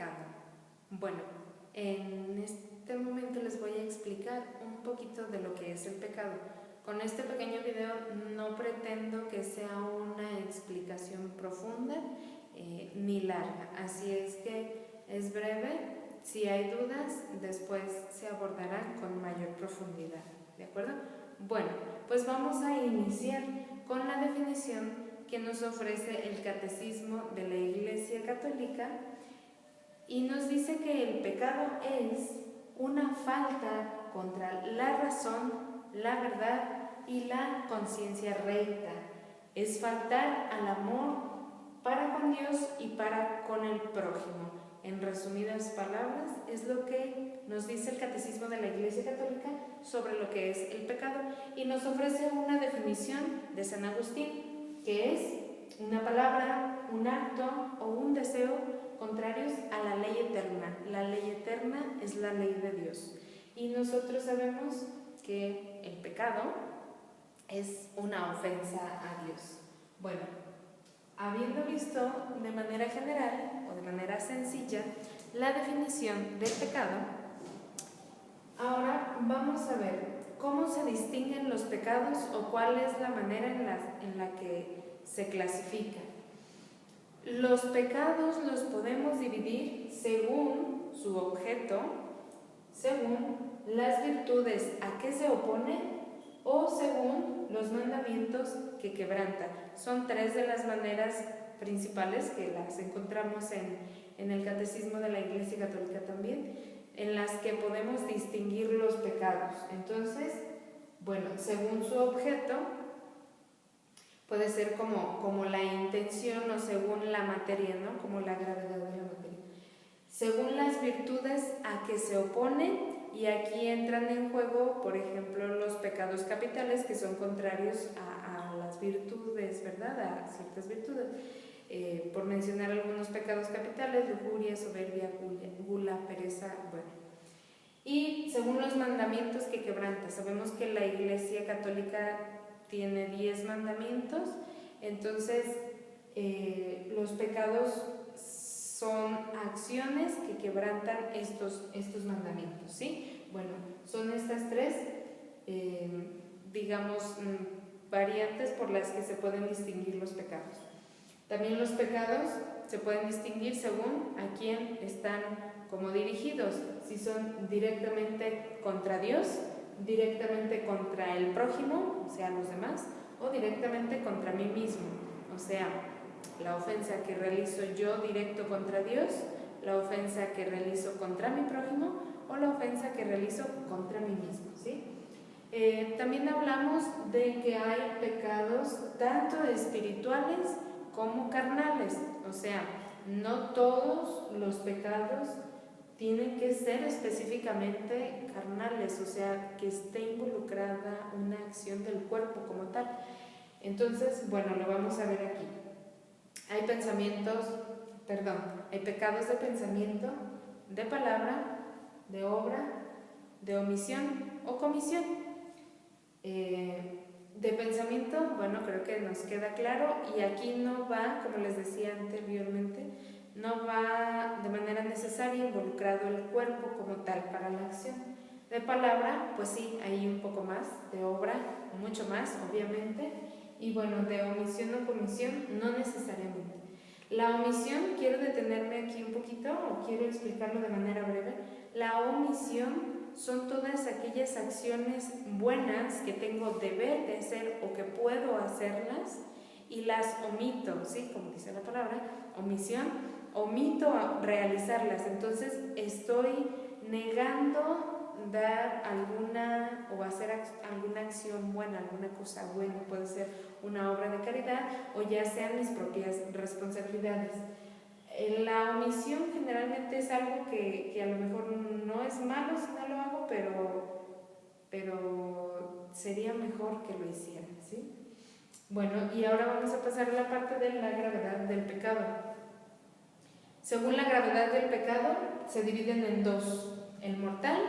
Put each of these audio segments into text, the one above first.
pecado? Bueno, en este momento les voy a explicar un poquito de lo que es el pecado. Con este pequeño video no pretendo que sea una explicación profunda ni larga, así es que es breve. Si hay dudas, después se abordarán con mayor profundidad, ¿de acuerdo? Bueno, pues vamos a iniciar con la definición que nos ofrece el Catecismo de la Iglesia Católica y nos dice que el pecado es una falta contra la razón, la verdad y la conciencia recta. Es faltar al amor para con Dios y para con el prójimo. En resumidas palabras, es lo que nos dice el Catecismo de la Iglesia Católica sobre lo que es el pecado y nos ofrece una definición de San Agustín, que es una palabra, un acto o un deseo contrarios a la ley eterna. La ley eterna es la ley de Dios y nosotros sabemos que el pecado es una ofensa a Dios. Bueno, habiendo visto de manera general o de manera sencilla la definición del pecado, ahora vamos a ver cómo se distinguen los pecados o cuál es la manera en la que se clasifican. Los pecados los podemos dividir según su objeto, según las virtudes a que se opone o según los mandamientos que quebranta. Son tres de las maneras principales que las encontramos en el Catecismo de la Iglesia Católica también, en las que podemos distinguir los pecados. Entonces, bueno, según su objeto, puede ser como la intención o según la materia, ¿no? Como la gravedad de la materia. Según las virtudes a que se opone. Y aquí entran en juego, por ejemplo, los pecados capitales, que son contrarios a las virtudes, ¿verdad? A ciertas virtudes. Por mencionar algunos pecados capitales: lujuria, soberbia, gula, pereza, bueno. Y según los mandamientos que quebranta, sabemos que la Iglesia Católica tiene 10 mandamientos, entonces los pecados son acciones que quebrantan estos mandamientos, ¿sí? Bueno, son estas tres, variantes por las que se pueden distinguir los pecados. También los pecados se pueden distinguir según a quién están como dirigidos, si son directamente contra Dios, directamente contra el prójimo, o sea, los demás, o directamente contra mí mismo, o sea, la ofensa que realizo yo directo contra Dios, la ofensa que realizo contra mi prójimo o la ofensa que realizo contra mí mismo, ¿sí? También hablamos de que hay pecados tanto espirituales como carnales, o sea, no todos los pecados tienen que ser específicamente carnales, o sea, que esté involucrada una acción del cuerpo como tal. Entonces, bueno, lo vamos a ver aquí. Hay pecados de pensamiento, de palabra, de obra, de omisión o comisión. De pensamiento, bueno, creo que nos queda claro, y aquí no va, como les decía anteriormente, no va de manera necesaria involucrado el cuerpo como tal para la acción. De palabra, pues sí, hay un poco más. De obra, mucho más, obviamente. Y bueno, de omisión o comisión, no necesariamente. La omisión, quiero detenerme aquí un poquito, o quiero explicarlo de manera breve. La omisión son todas aquellas acciones buenas que tengo deber de hacer o que puedo hacerlas y las omito, ¿sí? Como dice la palabra, omisión, omito realizarlas. Entonces estoy negando dar alguna o hacer alguna acción buena, alguna cosa buena, puede ser una obra de caridad o ya sean mis propias responsabilidades. La omisión generalmente es algo que a lo mejor no es malo si no lo hago, pero sería mejor que lo hiciera, ¿sí? Bueno, y ahora vamos a pasar a la parte de la gravedad del pecado. Según la gravedad del pecado, se dividen en dos: el mortal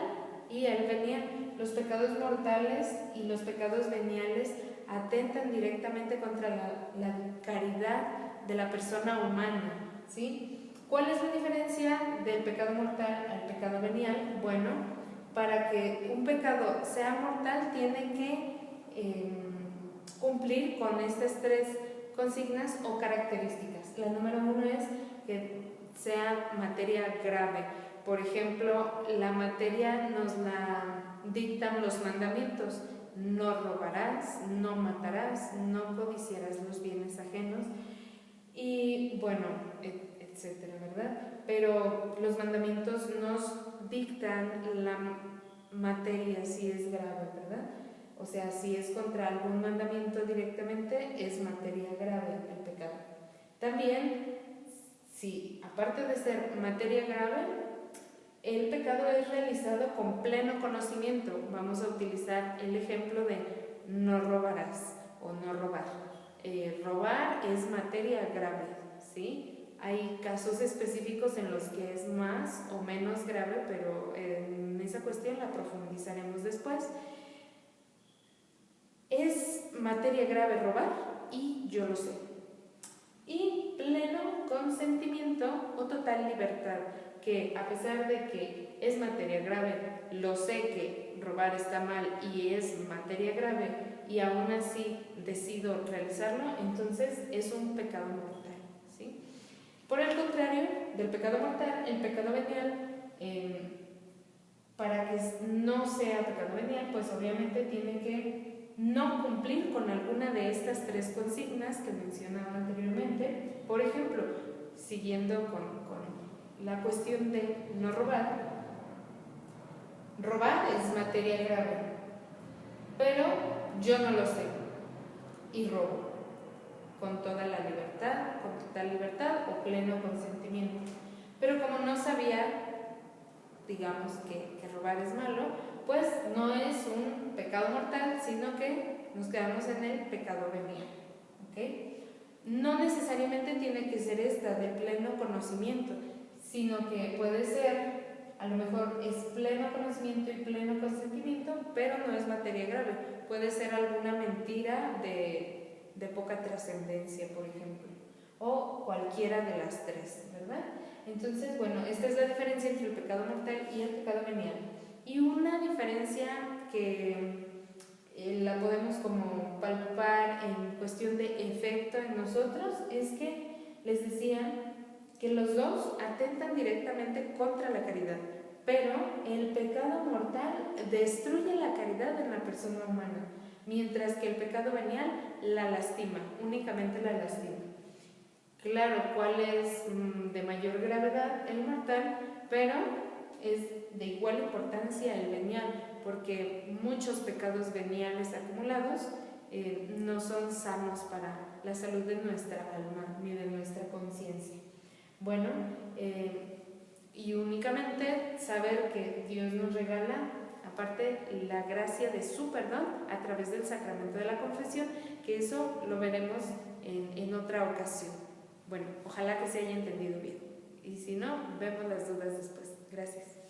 y el venial. Los pecados mortales y los pecados veniales atentan directamente contra la caridad de la persona humana, ¿sí? ¿Cuál es la diferencia del pecado mortal al pecado venial? Bueno, para que un pecado sea mortal tiene que cumplir con estas tres consignas o características. La número 1 es que sea materia grave. Por ejemplo, la materia nos la dictan los mandamientos: no robarás, no matarás, no codiciarás los bienes ajenos y bueno, etcétera, ¿verdad? Pero los mandamientos nos dictan la materia si es grave, ¿verdad? O sea, si es contra algún mandamiento directamente, es materia grave el pecado. También, si aparte de ser materia grave, el pecado es realizado con pleno conocimiento. Vamos a utilizar el ejemplo de no robarás o no robar. Robar es materia grave, ¿sí? Hay casos específicos en los que es más o menos grave, pero en esa cuestión la profundizaremos después. Es materia grave robar y yo lo sé. Y pleno consentimiento o total libertad, que a pesar de que es materia grave, lo sé que robar está mal y es materia grave y aún así decido realizarlo, entonces es un pecado mortal, ¿sí? Por el contrario del pecado mortal, el pecado venial, para que no sea pecado venial, pues obviamente tiene que no cumplir con alguna de estas tres consignas que mencionaba anteriormente. Por ejemplo, siguiendo con la cuestión de no robar, robar es materia grave, pero yo no lo sé y robo con toda la libertad, con total libertad o pleno consentimiento. Pero como no sabía, digamos que robar es malo, pues no es un pecado mortal, sino que nos quedamos en el pecado venial, ¿okay? No necesariamente tiene que ser esta de pleno conocimiento, sino que puede ser, a lo mejor es pleno conocimiento y pleno consentimiento, pero no es materia grave. Puede ser alguna mentira de poca trascendencia, por ejemplo, o cualquiera de las tres, ¿verdad? Entonces, bueno, esta es la diferencia entre el pecado mortal y el pecado venial. Y una diferencia que la podemos como palpar en cuestión de efecto en nosotros es que les decía que los dos atentan directamente contra la caridad, pero el pecado mortal destruye la caridad en la persona humana, mientras que el pecado venial la lastima, únicamente la lastima. Claro, ¿cuál es de mayor gravedad? El mortal, pero es de igual importancia el venial, porque muchos pecados veniales acumulados no son sanos para la salud de nuestra alma ni de nuestra conciencia. Bueno, y únicamente saber que Dios nos regala, aparte, la gracia de su perdón a través del sacramento de la confesión, que eso lo veremos en otra ocasión. Bueno, ojalá que se haya entendido bien. Y si no, vemos las dudas después. Gracias.